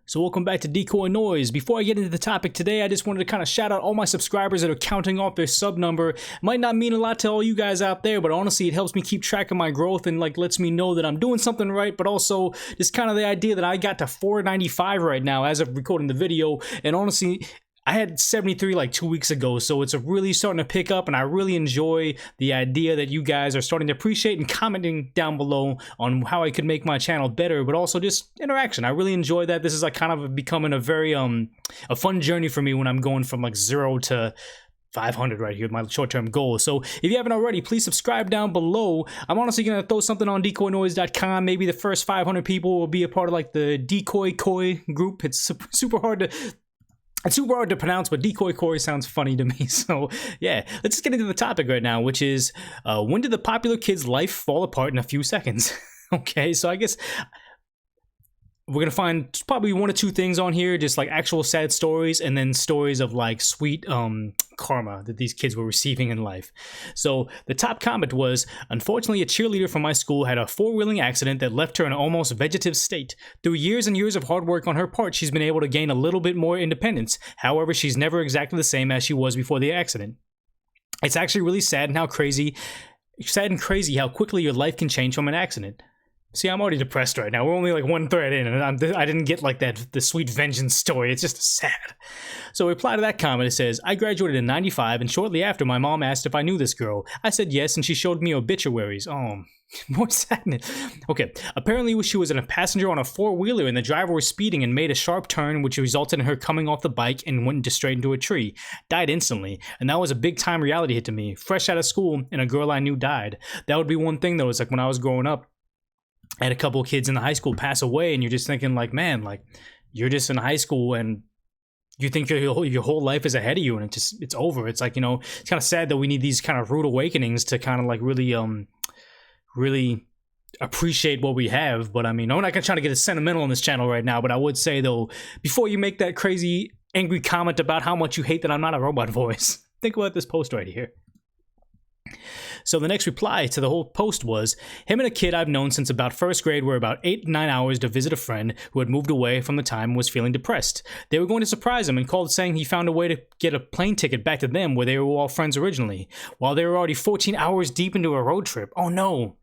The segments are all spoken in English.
So welcome back to Decoy Noise. Before I get into the topic today, I just wanted to kind of shout out all my subscribers that are counting off their sub number. It might not mean a lot to all you guys out there, but honestly, it helps me keep track of my growth and lets me know that I'm doing something right, but also just kind of the idea that I got to 495 right now as of recording the video, and honestly, I had 73 like 2 weeks ago, so it's really starting to pick up, and I really enjoy the idea that you guys are starting to appreciate and commenting down below on how I could make my channel better, but also just interaction. I really enjoy that. This is like kind of becoming a very a fun journey for me when I'm going from like 0 to 500 right here, my short-term goal. So if you haven't already, please subscribe down below. I'm honestly gonna throw something on decoynoise.com. Maybe the first 500 people will be a part of like the Decoy Koi group. It's super hard to pronounce, but Decoy Koi sounds funny to me. So yeah, let's just get into the topic right now, which is when did the popular kid's life fall apart in a few seconds? Okay, so I guess we're gonna find probably one or two things on here, just like actual sad stories and then stories of like sweet karma that these kids were receiving in life. So the top comment was, unfortunately a cheerleader from my school had a four-wheeling accident that left her in an almost vegetative state. Through years and years of hard work on her part, she's been able to gain a little bit more independence. However, she's never exactly the same as she was before the accident. It's actually really sad and crazy how quickly your life can change from an accident. See, I'm already depressed right now. We're only like one thread in, and I didn't get like the sweet vengeance story. It's just sad. So reply to that comment. It says, I graduated in 95, and shortly after, my mom asked if I knew this girl. I said yes, and she showed me obituaries. Oh, more sadness. Okay, apparently she was a passenger on a four-wheeler, and the driver was speeding and made a sharp turn, which resulted in her coming off the bike and went straight into a tree. Died instantly, and that was a big-time reality hit to me. Fresh out of school, and a girl I knew died. That would be one thing, though. It's like when I was growing up, I had a couple of kids in the high school pass away, and you're just thinking like, man, like you're just in high school and you think your whole life is ahead of you, and it's over. It's like, you know, it's kind of sad that we need these kind of rude awakenings to kind of like really appreciate what we have. But I mean, I'm not gonna try to get sentimental on this channel right now, but I would say though, before you make that crazy angry comment about how much you hate that I'm not a robot voice, think about this post right here. So the next reply to the whole post was, him and a kid I've known since about first grade were about 8 to 9 hours to visit a friend who had moved away from the time and was feeling depressed. They were going to surprise him and called saying he found a way to get a plane ticket back to them where they were all friends originally, while they were already 14 hours deep into a road trip. Oh no.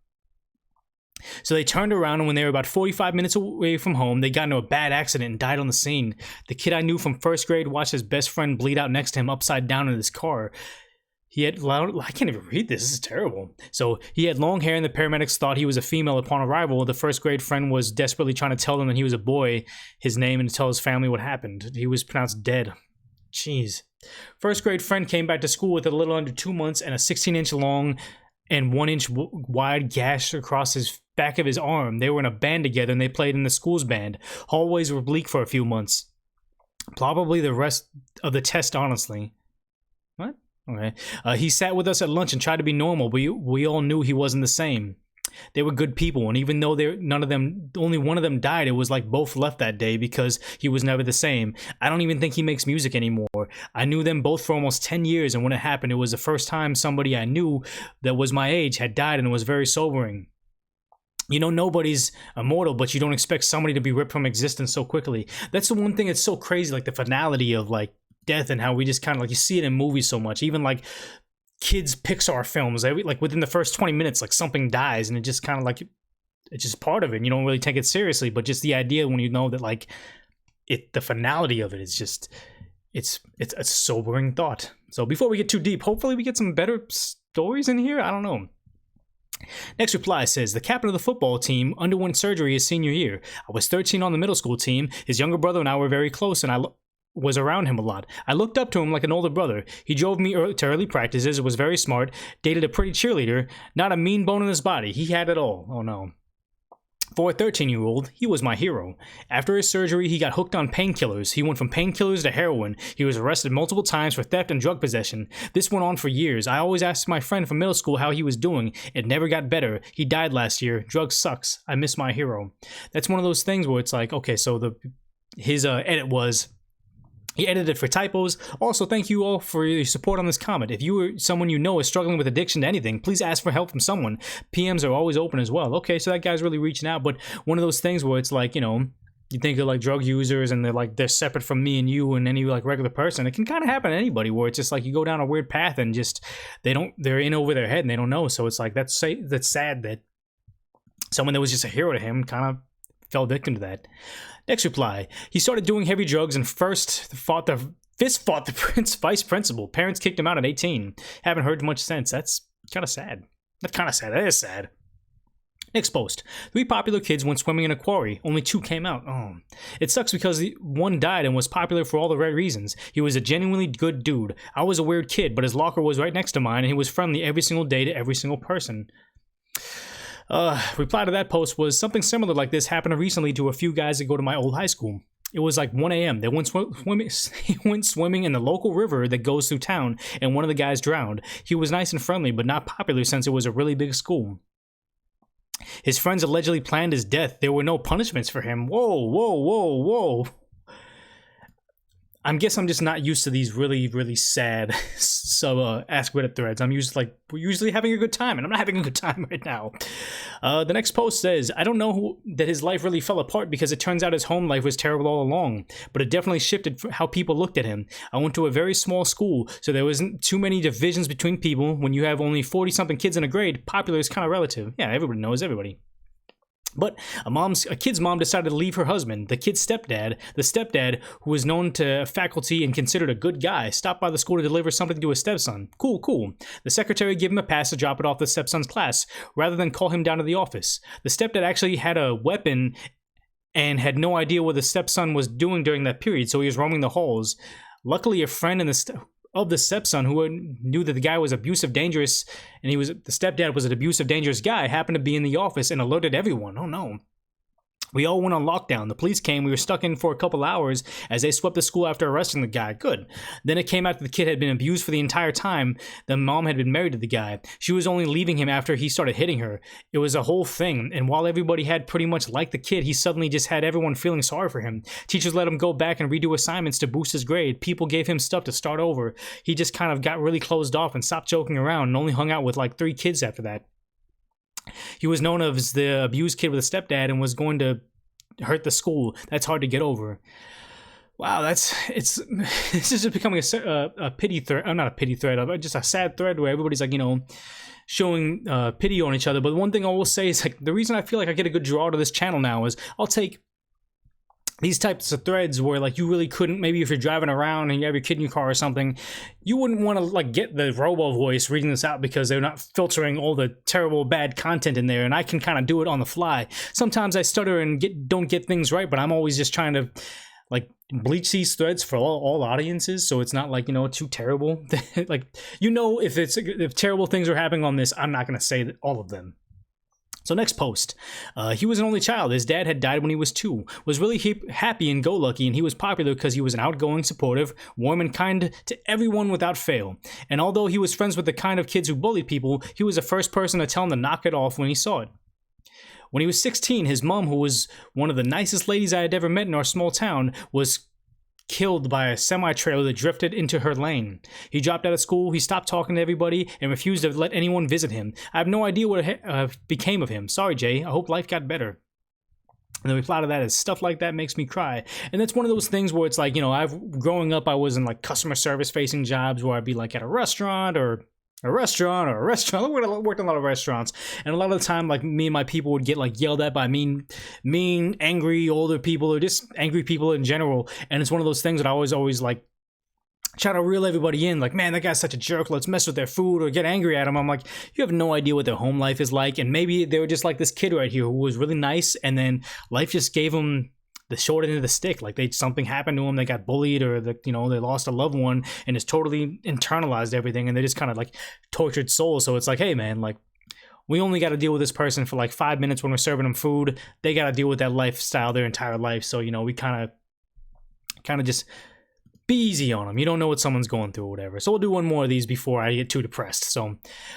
So they turned around, and when they were about 45 minutes away from home, they got into a bad accident and died on the scene. The kid I knew from first grade watched his best friend bleed out next to him upside down in his car. He had I can't even read this. This is terrible. So he had long hair, and the paramedics thought he was a female upon arrival. The first grade friend was desperately trying to tell them that he was a boy, his name, and to tell his family what happened. He was pronounced dead. Jeez. First grade friend came back to school with a little under 2 months and a 16-inch long and 1-inch wide gash across his back of his arm. They were in a band together, and they played in the school's band. Hallways were bleak for a few months. Probably the rest of the test, honestly. What? Okay. He sat with us at lunch and tried to be normal, but we all knew he wasn't the same. They were good people, and even though only one of them died, it was like both left that day because he was never the same. I don't even think he makes music anymore. I knew them both for almost 10 years, and when it happened, it was the first time somebody I knew that was my age had died, and it was very sobering. You know, nobody's immortal, but you don't expect somebody to be ripped from existence so quickly. That's the one thing that's so crazy, like the finality of like death, and how we just kind of like, you see it in movies so much, even like kids Pixar films, like within the first 20 minutes like something dies, and it just kind of like it's just part of it, and you don't really take it seriously. But just the idea when you know that like the finality of it is just it's a sobering thought. So before we get too deep, hopefully we get some better stories in here. I don't know. Next reply says, the captain of the football team underwent surgery his senior year. I was 13 on the middle school team. His younger brother and I were very close, and I was around him a lot. I looked up to him like an older brother. He drove me to early practices, was very smart, dated a pretty cheerleader, not a mean bone in his body. He had it all. Oh no. For a 13-year-old, he was my hero. After his surgery, he got hooked on painkillers. He went from painkillers to heroin. He was arrested multiple times for theft and drug possession. This went on for years. I always asked my friend from middle school how he was doing. It never got better. He died last year. Drugs sucks. I miss my hero. That's one of those things where it's like, okay, so his edit was, he edited for typos. Also, thank you all for your support on this comment. If you or someone you know is struggling with addiction to anything, please ask for help from someone. PMs are always open as well. Okay, so that guy's really reaching out, but one of those things where it's like, you know, you think of like drug users and they're separate from me and you and any like regular person. It can kind of happen to anybody where it's just like you go down a weird path and just they're in over their head and they don't know. So it's like that's sad that someone that was just a hero to him kind of fell victim to that. Next reply: he started doing heavy drugs and fist fought the vice principal. Parents kicked him out at 18. Haven't heard much since. That's kind of sad. Not kind of sad. That is sad. Next post: 3 popular kids went swimming in a quarry. Only 2 came out. Oh, it sucks because one died and was popular for all the right reasons. He was a genuinely good dude. I was a weird kid, but his locker was right next to mine, and he was friendly every single day to every single person. Reply to that post was something similar like this happened recently to a few guys that go to my old high school. It was like 1 a.m. They went swimming in the local river that goes through town, and one of the guys drowned. He was nice and friendly, but not popular since it was a really big school. His friends allegedly planned his death. There were no punishments for him. Whoa. I guess I'm just not used to these really, really sad Ask Reddit threads. We're usually having a good time, and I'm not having a good time right now. The next post says, I don't know that his life really fell apart because it turns out his home life was terrible all along, but it definitely shifted how people looked at him. I went to a very small school, so there wasn't too many divisions between people. When you have only 40-something kids in a grade, popular is kind of relative. Yeah, everybody knows everybody. But a kid's mom decided to leave her husband. The kid's stepdad, who was known to faculty and considered a good guy, stopped by the school to deliver something to his stepson. Cool. The secretary gave him a pass to drop it off the stepson's class, rather than call him down to the office. The stepdad actually had a weapon and had no idea what the stepson was doing during that period, so he was roaming the halls. Luckily, a friend of the stepson who knew that the guy was abusive, dangerous, and the stepdad was an abusive, dangerous guy, happened to be in the office and alerted everyone. Oh no. We all went on lockdown. The police came. We were stuck in for a couple hours as they swept the school after arresting the guy. Good. Then it came out that the kid had been abused for the entire time. The mom had been married to the guy. She was only leaving him after he started hitting her. It was a whole thing. And while everybody had pretty much liked the kid, he suddenly just had everyone feeling sorry for him. Teachers let him go back and redo assignments to boost his grade. People gave him stuff to start over. He just kind of got really closed off and stopped joking around and only hung out with like 3 kids after that. He was known as the abused kid with a stepdad and was going to hurt the school. That's hard to get over. Wow, this is just becoming a pity thread. Not a pity thread, just a sad thread where everybody's like, showing pity on each other. But one thing I will say is like the reason I feel like I get a good draw to this channel now is I'll take these types of threads where like you really couldn't, maybe if you're driving around and you have your kid in your car or something, you wouldn't want to like get the robo voice reading this out because they're not filtering all the terrible bad content in there, and I can kind of do it on the fly. Sometimes I stutter and don't get things right, but I'm always just trying to like bleach these threads for all audiences, so it's not like too terrible. Like if terrible things are happening on this, I'm not gonna say all of them. So next post, he was an only child. His dad had died when he was 2, was really happy and go-lucky, and he was popular because he was an outgoing, supportive, warm, and kind to everyone without fail. And although he was friends with the kind of kids who bullied people, he was the first person to tell him to knock it off when he saw it. When he was 16, his mom, who was one of the nicest ladies I had ever met in our small town, was killed by a semi-trailer that drifted into her lane. He dropped out of school, he stopped talking to everybody, and refused to let anyone visit him. I have no idea what became of him. Sorry, Jay. I hope life got better. And the reply to that is, stuff like that makes me cry. And that's one of those things where it's like, growing up, I was in like customer service facing jobs where I'd be like at a restaurant or I worked in a lot of restaurants, and a lot of the time, like, me and my people would get like yelled at by mean, angry older people, or just angry people in general. And it's one of those things that I always like try to reel everybody in, like, man, that guy's such a jerk, let's mess with their food or get angry at him. I'm like, you have no idea what their home life is like, and maybe they were just like this kid right here who was really nice, and then life just gave him the short end of the stick. Like something happened to them, they got bullied, or they lost a loved one, and it's totally internalized everything, and they just kind of like tortured souls. So it's like, hey man, like, we only got to deal with this person for like 5 minutes when we're serving them food. They got to deal with that lifestyle their entire life. So we kind of just be easy on them. You don't know what someone's going through or whatever. So we'll do one more of these before I get too depressed. So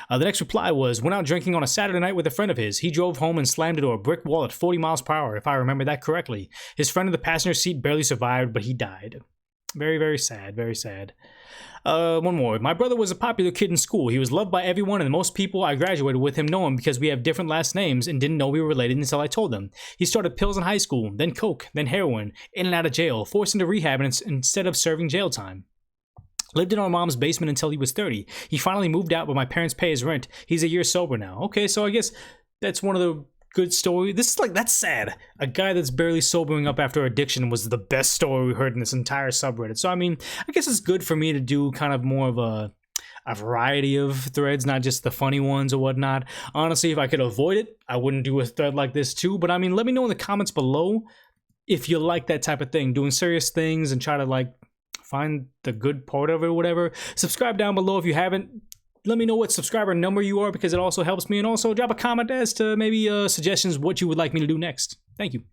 the next reply was, went out drinking on a Saturday night with a friend of his. He drove home and slammed into a brick wall at 40 miles per hour, if I remember that correctly. His friend in the passenger seat barely survived, but he died. Very, very sad. Very sad. One more. My brother was a popular kid in school. He was loved by everyone, and most people I graduated with him know him because we have different last names and didn't know we were related until I told them. He started pills in high school, then coke, then heroin, in and out of jail, forced into rehab instead of serving jail time. Lived in our mom's basement until he was 30. He finally moved out, but my parents pay his rent. He's a year sober now. Okay, so I guess that's one of the good stories. This is like, that's sad. A guy that's barely sobering up after addiction was the best story we heard in this entire subreddit. So I mean, I guess it's good for me to do kind of more of a variety of threads, not just the funny ones or whatnot. Honestly, if I could avoid it, I wouldn't do a thread like this too. But I mean, let me know in the comments below if you like that type of thing, doing serious things and try to like find the good part of it or whatever. Subscribe down below if you haven't. Let me know what subscriber number you are because it also helps me, and also drop a comment as to maybe suggestions what you would like me to do next. Thank you.